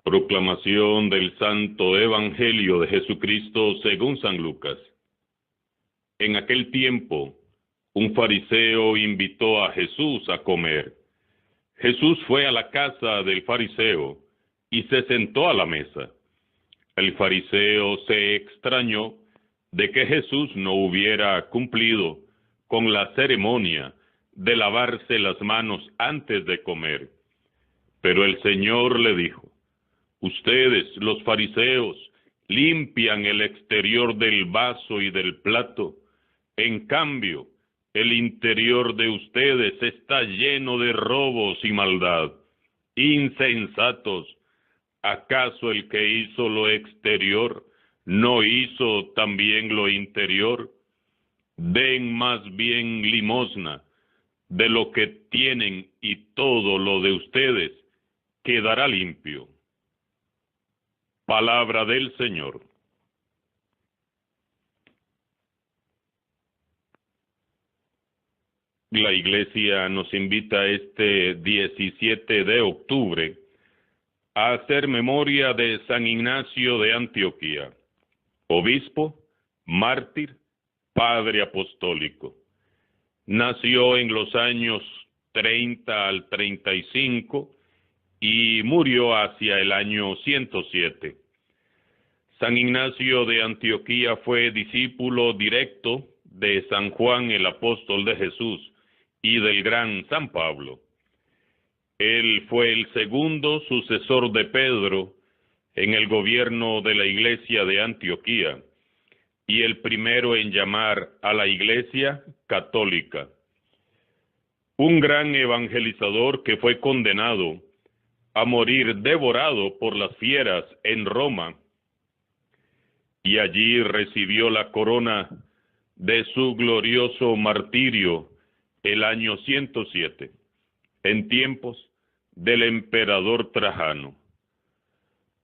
Proclamación del Santo Evangelio de Jesucristo según San Lucas. En aquel tiempo, un fariseo invitó a Jesús a comer. Jesús fue a la casa del fariseo y se sentó a la mesa. El fariseo se extrañó de que Jesús no hubiera cumplido con la ceremonia de lavarse las manos antes de comer. Pero el Señor le dijo: ustedes, los fariseos, limpian el exterior del vaso y del plato. En cambio, el interior de ustedes está lleno de robos y maldad. Insensatos, ¿acaso el que hizo lo exterior no hizo también lo interior? Den más bien limosna de lo que tienen y todo lo de ustedes quedará limpio. Palabra del Señor. La Iglesia nos invita este 17 de octubre a hacer memoria de San Ignacio de Antioquía, obispo, mártir, padre apostólico. Nació en los años 30 al 35 y murió hacia el año 107. San Ignacio de Antioquía fue discípulo directo de San Juan el apóstol de Jesús y del gran San Pablo. Él fue el segundo sucesor de Pedro en el gobierno de la iglesia de Antioquía y el primero en llamar a la iglesia católica. Un gran evangelizador que fue condenado a morir devorado por las fieras en Roma, y allí recibió la corona de su glorioso martirio el año 107, en tiempos del emperador Trajano.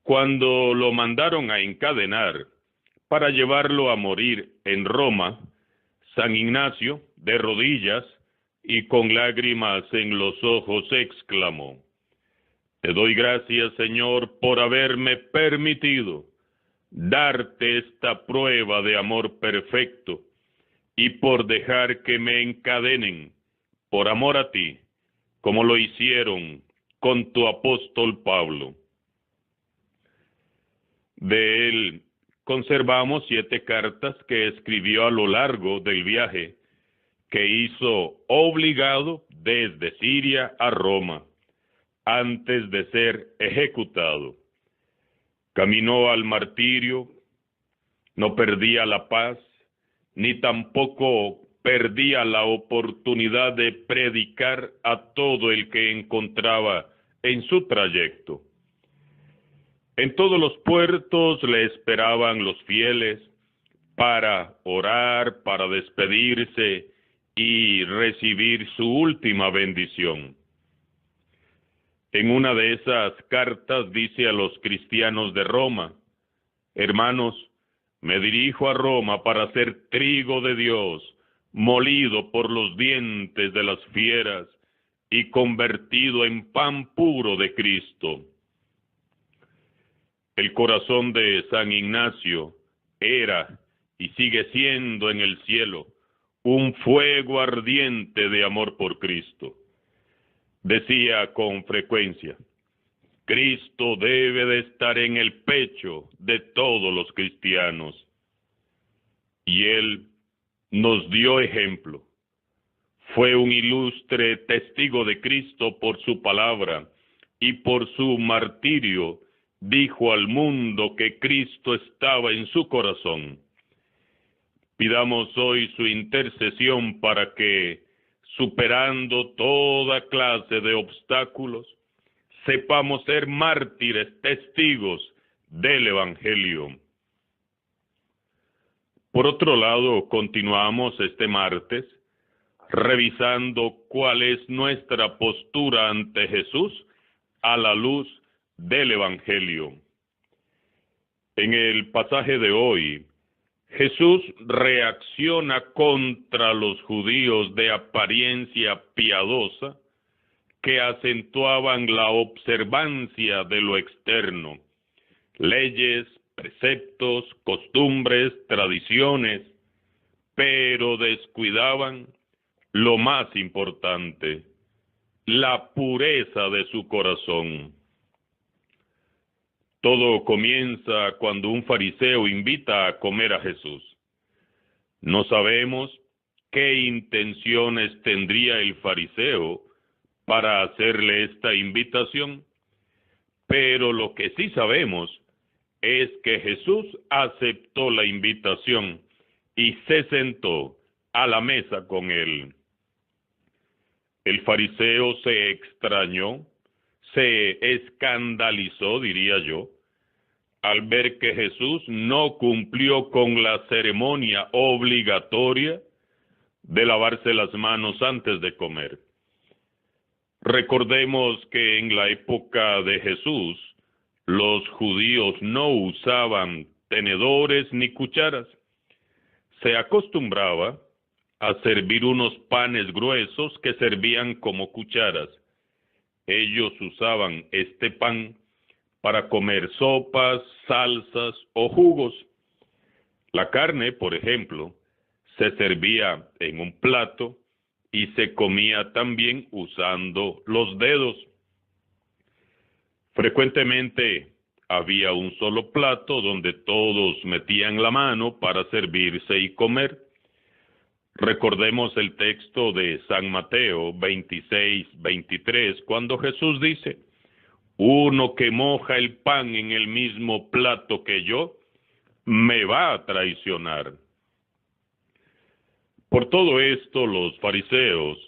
Cuando lo mandaron a encadenar para llevarlo a morir en Roma, San Ignacio, de rodillas y con lágrimas en los ojos, exclamó: te doy gracias, Señor, por haberme permitido darte esta prueba de amor perfecto y por dejar que me encadenen por amor a ti, como lo hicieron con tu apóstol Pablo. De él conservamos 7 cartas que escribió a lo largo del viaje que hizo obligado desde Siria a Roma, antes de ser ejecutado. Caminó al martirio, no perdía la paz, ni tampoco perdía la oportunidad de predicar a todo el que encontraba en su trayecto. En todos los puertos le esperaban los fieles para orar, para despedirse y recibir su última bendición. En una de esas cartas dice a los cristianos de Roma: hermanos, me dirijo a Roma para ser trigo de Dios, molido por los dientes de las fieras y convertido en pan puro de Cristo. El corazón de San Ignacio era y sigue siendo en el cielo un fuego ardiente de amor por Cristo. Decía con frecuencia: Cristo debe de estar en el pecho de todos los cristianos. Y él nos dio ejemplo. Fue un ilustre testigo de Cristo por su palabra y por su martirio. Dijo al mundo que Cristo estaba en su corazón. Pidamos hoy su intercesión para que, superando toda clase de obstáculos, sepamos ser mártires, testigos del Evangelio. Por otro lado, continuamos este martes revisando cuál es nuestra postura ante Jesús a la luz del Evangelio. En el pasaje de hoy, Jesús reacciona contra los judíos de apariencia piadosa que acentuaban la observancia de lo externo, leyes, preceptos, costumbres, tradiciones, pero descuidaban lo más importante, la pureza de su corazón. Todo comienza cuando un fariseo invita a comer a Jesús. No sabemos qué intenciones tendría el fariseo para hacerle esta invitación, pero lo que sí sabemos es que Jesús aceptó la invitación y se sentó a la mesa con él. El fariseo se extrañó, se escandalizó, diría yo, al ver que Jesús no cumplió con la ceremonia obligatoria de lavarse las manos antes de comer. Recordemos que en la época de Jesús, los judíos no usaban tenedores ni cucharas. Se acostumbraba a servir unos panes gruesos que servían como cucharas. Ellos usaban este pan para comer sopas, salsas o jugos. La carne, por ejemplo, se servía en un plato y se comía también usando los dedos. Frecuentemente había un solo plato donde todos metían la mano para servirse y comer. Recordemos el texto de San Mateo 26-23, cuando Jesús dice: uno que moja el pan en el mismo plato que yo, me va a traicionar. Por todo esto, los fariseos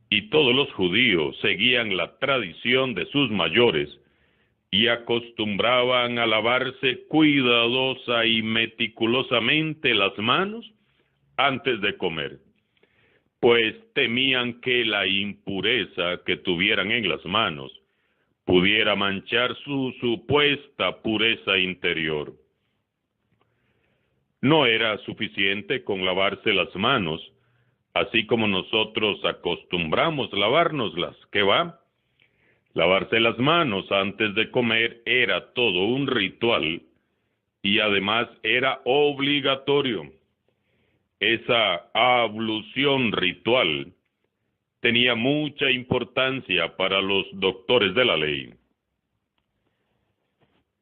y todos los judíos seguían la tradición de sus mayores y acostumbraban a lavarse cuidadosa y meticulosamente las manos antes de comer, pues temían que la impureza que tuvieran en las manos pudiera manchar su supuesta pureza interior. No era suficiente con lavarse las manos, así como nosotros acostumbramos lavárnoslas, ¿qué va? Lavarse las manos antes de comer era todo un ritual y además era obligatorio. Esa ablución ritual tenía mucha importancia para los doctores de la ley.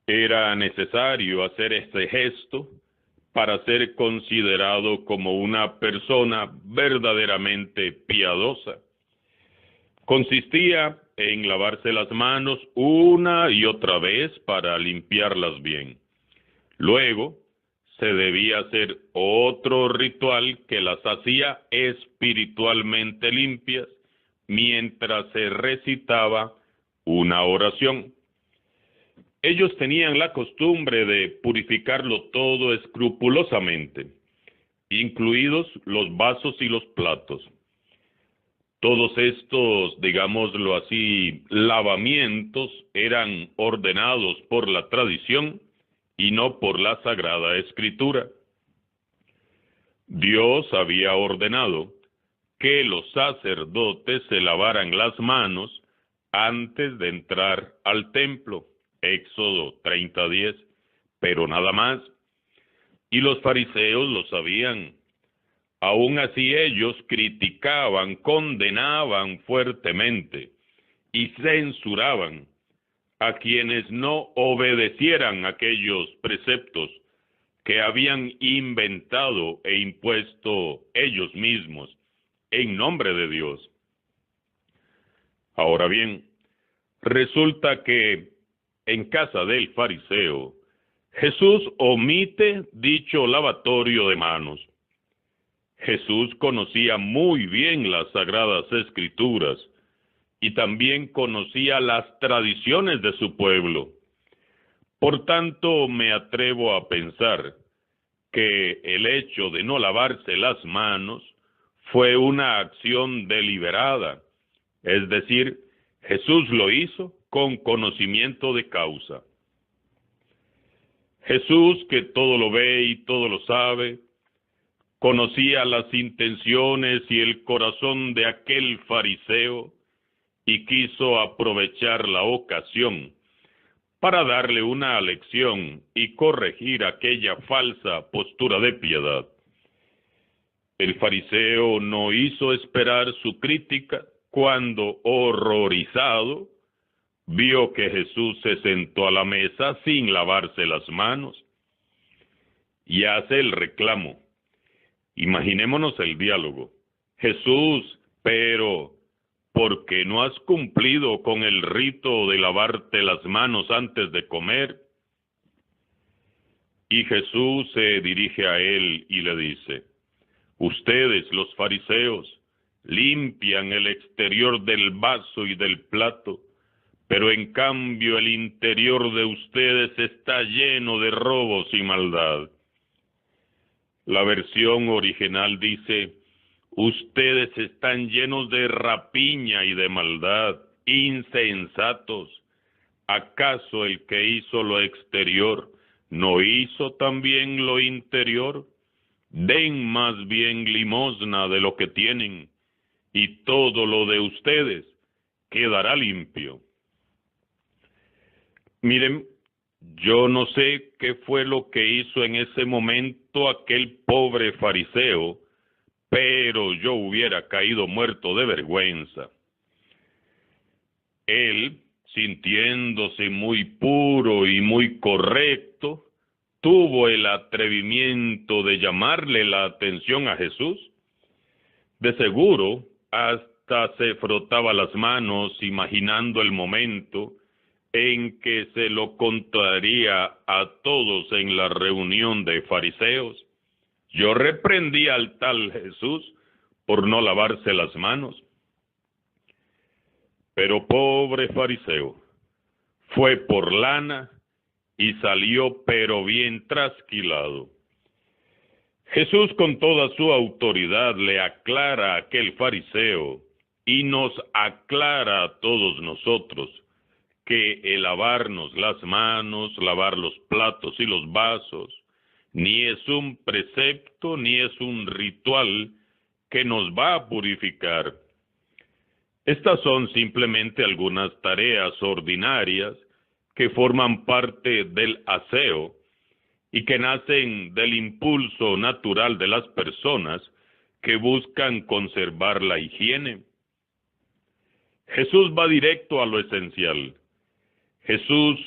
Era necesario hacer este gesto para ser considerado como una persona verdaderamente piadosa. Consistía en lavarse las manos una y otra vez para limpiarlas bien. Luego, se debía hacer otro ritual que las hacía espiritualmente limpias mientras se recitaba una oración. Ellos tenían la costumbre de purificarlo todo escrupulosamente, incluidos los vasos y los platos. Todos estos, digámoslo así, lavamientos eran ordenados por la tradición y no por la Sagrada Escritura. Dios había ordenado que los sacerdotes se lavaran las manos antes de entrar al templo, Éxodo 30:10, pero nada más. Y los fariseos lo sabían. Aún así ellos criticaban, condenaban fuertemente y censuraban a quienes no obedecieran aquellos preceptos que habían inventado e impuesto ellos mismos en nombre de Dios. Ahora bien, resulta que en casa del fariseo, Jesús omite dicho lavatorio de manos. Jesús conocía muy bien las Sagradas Escrituras y también conocía las tradiciones de su pueblo. Por tanto, me atrevo a pensar que el hecho de no lavarse las manos fue una acción deliberada, es decir, Jesús lo hizo con conocimiento de causa. Jesús, que todo lo ve y todo lo sabe, conocía las intenciones y el corazón de aquel fariseo y quiso aprovechar la ocasión para darle una lección y corregir aquella falsa postura de piedad. El fariseo no hizo esperar su crítica cuando, horrorizado, vio que Jesús se sentó a la mesa sin lavarse las manos y hace el reclamo. Imaginémonos el diálogo. Jesús, pero ¿por qué no has cumplido con el rito de lavarte las manos antes de comer? Y Jesús se dirige a él y le dice: ustedes, los fariseos, limpian el exterior del vaso y del plato, pero en cambio el interior de ustedes está lleno de robos y maldad. La versión original dice: ustedes están llenos de rapiña y de maldad, insensatos. ¿Acaso el que hizo lo exterior no hizo también lo interior? Den más bien limosna de lo que tienen, y todo lo de ustedes quedará limpio. Miren, yo no sé qué fue lo que hizo en ese momento aquel pobre fariseo, pero yo hubiera caído muerto de vergüenza. Él, sintiéndose muy puro y muy correcto, tuvo el atrevimiento de llamarle la atención a Jesús. De seguro, hasta se frotaba las manos imaginando el momento en que se lo contaría a todos en la reunión de fariseos. Yo reprendí al tal Jesús por no lavarse las manos. Pero pobre fariseo, fue por lana y salió pero bien trasquilado. Jesús, con toda su autoridad, le aclara a aquel fariseo y nos aclara a todos nosotros que el lavarnos las manos, lavar los platos y los vasos, ni es un precepto ni es un ritual que nos va a purificar. Estas son simplemente algunas tareas ordinarias que forman parte del aseo y que nacen del impulso natural de las personas que buscan conservar la higiene. Jesús va directo a lo esencial. Jesús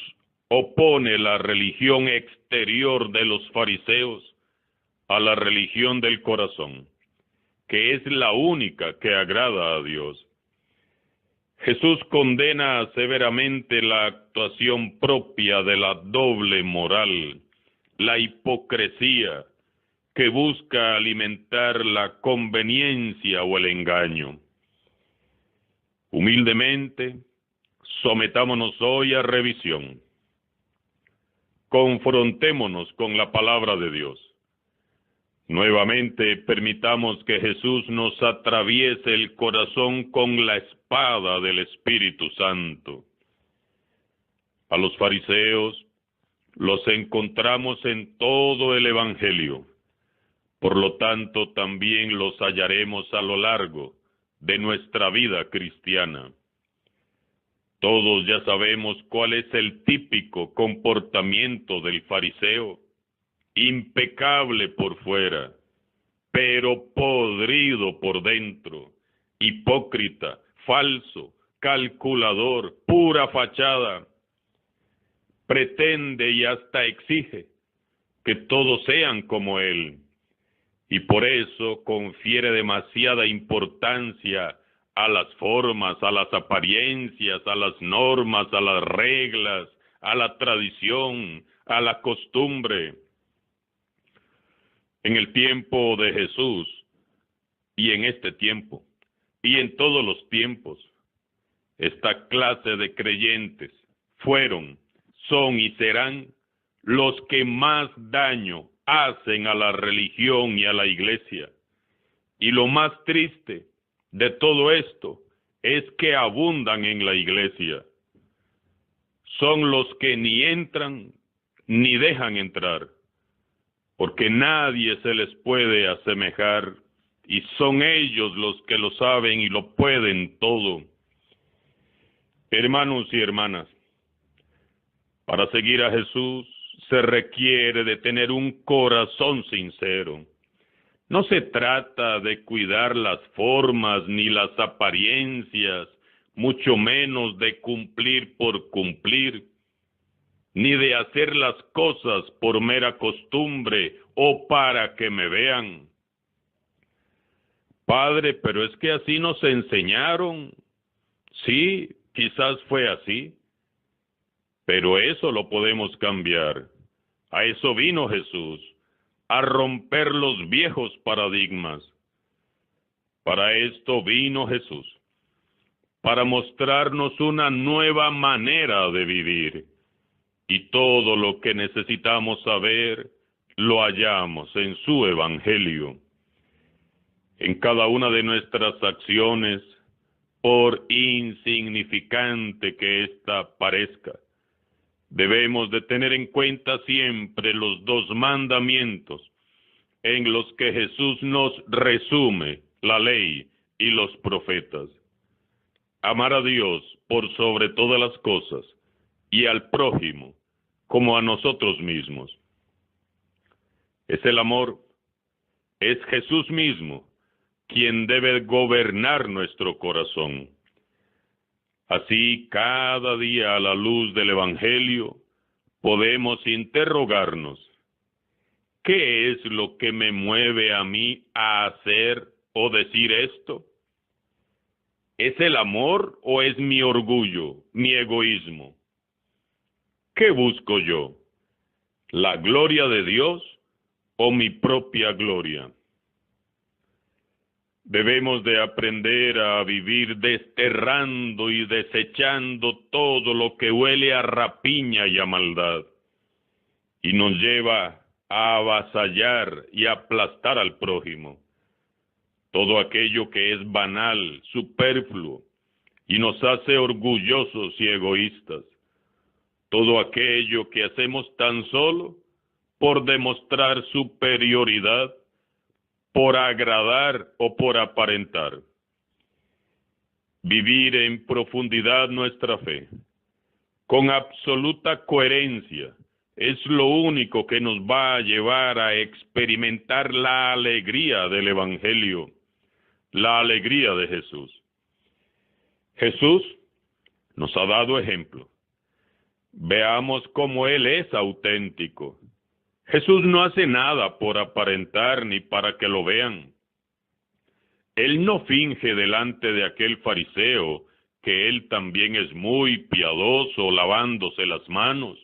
opone la religión exterior de los fariseos a la religión del corazón, que es la única que agrada a Dios. Jesús condena severamente la actuación propia de la doble moral, la hipocresía, que busca alimentar la conveniencia o el engaño. Humildemente, sometámonos hoy a revisión. Confrontémonos con la palabra de Dios. Nuevamente permitamos que Jesús nos atraviese el corazón con la espada del Espíritu Santo. A los fariseos los encontramos en todo el Evangelio. Por lo tanto, también los hallaremos a lo largo de nuestra vida cristiana. Todos ya sabemos cuál es el típico comportamiento del fariseo. Impecable por fuera, pero podrido por dentro, hipócrita, falso, calculador, pura fachada. Pretende y hasta exige que todos sean como él, y por eso confiere demasiada importancia a las formas, a las apariencias, a las normas, a las reglas, a la tradición, a la costumbre. En el tiempo de Jesús, y en este tiempo, y en todos los tiempos, esta clase de creyentes fueron, son y serán los que más daño hacen a la religión y a la iglesia. Y lo más triste de todo esto es que abundan en la iglesia. Son los que ni entran ni dejan entrar, porque nadie se les puede asemejar, y son ellos los que lo saben y lo pueden todo. Hermanos y hermanas, para seguir a Jesús se requiere de tener un corazón sincero. No se trata de cuidar las formas ni las apariencias, mucho menos de cumplir por cumplir, ni de hacer las cosas por mera costumbre o para que me vean. Padre, pero es que así nos enseñaron. Sí, quizás fue así, pero eso lo podemos cambiar. A eso vino Jesús, a romper los viejos paradigmas. Para esto vino Jesús, para mostrarnos una nueva manera de vivir. Y todo lo que necesitamos saber lo hallamos en su Evangelio. En cada una de nuestras acciones, por insignificante que ésta parezca, debemos de tener en cuenta siempre los dos mandamientos en los que Jesús nos resume la ley y los profetas. Amar a Dios por sobre todas las cosas y al prójimo como a nosotros mismos. Es el amor, es Jesús mismo quien debe gobernar nuestro corazón. Así, cada día a la luz del Evangelio, podemos interrogarnos, ¿qué es lo que me mueve a mí a hacer o decir esto? ¿Es el amor o es mi orgullo, mi egoísmo? ¿Qué busco yo? ¿La gloria de Dios o mi propia gloria? Debemos de aprender a vivir desterrando y desechando todo lo que huele a rapiña y a maldad, y nos lleva a avasallar y aplastar al prójimo. Todo aquello que es banal, superfluo, y nos hace orgullosos y egoístas. Todo aquello que hacemos tan solo por demostrar superioridad, por agradar o por aparentar. Vivir en profundidad nuestra fe, con absoluta coherencia, es lo único que nos va a llevar a experimentar la alegría del Evangelio, la alegría de Jesús. Jesús nos ha dado ejemplo. Veamos cómo Él es auténtico. Jesús no hace nada por aparentar ni para que lo vean. Él no finge delante de aquel fariseo que él también es muy piadoso lavándose las manos,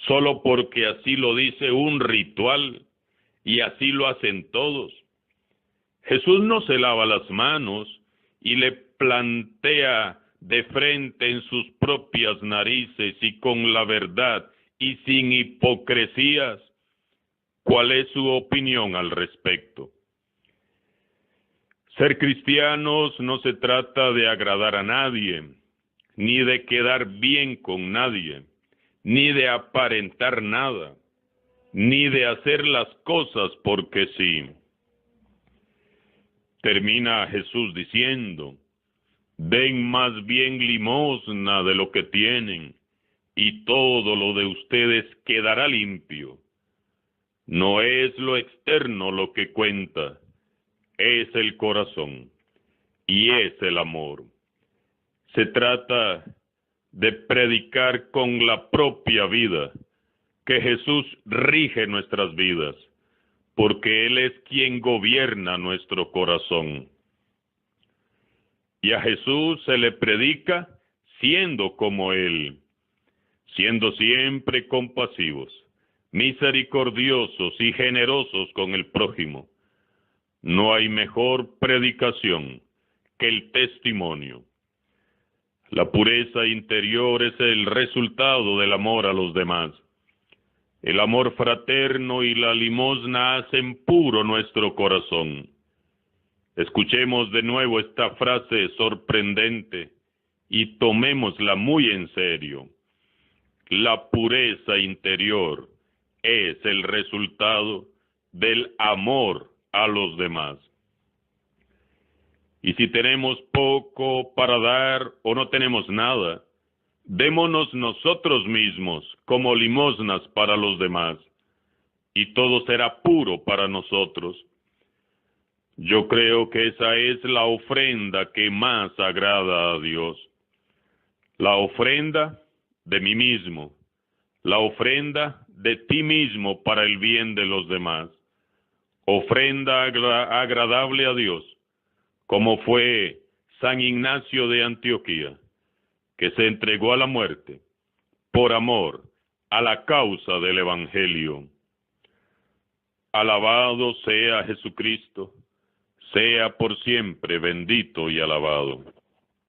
solo porque así lo dice un ritual y así lo hacen todos. Jesús no se lava las manos y le plantea de frente en sus propias narices y con la verdad y sin hipocresías cuál es su opinión al respecto. Ser cristianos no se trata de agradar a nadie, ni de quedar bien con nadie, ni de aparentar nada, ni de hacer las cosas porque sí. Termina Jesús diciendo, den más bien limosna de lo que tienen, y todo lo de ustedes quedará limpio. No es lo externo lo que cuenta, es el corazón y es el amor. Se trata de predicar con la propia vida que Jesús rige nuestras vidas, porque Él es quien gobierna nuestro corazón. Y a Jesús se le predica siendo como Él, siendo siempre compasivos, misericordiosos y generosos con el prójimo. No hay mejor predicación que el testimonio. La pureza interior es el resultado del amor a los demás. El amor fraterno y la limosna hacen puro nuestro corazón. Escuchemos de nuevo esta frase sorprendente y tomémosla muy en serio. La pureza interior es el resultado del amor a los demás. Y si tenemos poco para dar o no tenemos nada, Démonos nosotros mismos como limosnas para los demás, y todo será puro para nosotros. Yo creo que esa es la ofrenda que más agrada a Dios. La ofrenda de mí mismo, la ofrenda de ti mismo para el bien de los demás. Ofrenda agradable a Dios, como fue San Ignacio de Antioquía, que se entregó a la muerte por amor a la causa del Evangelio. Alabado sea Jesucristo, sea por siempre bendito y alabado.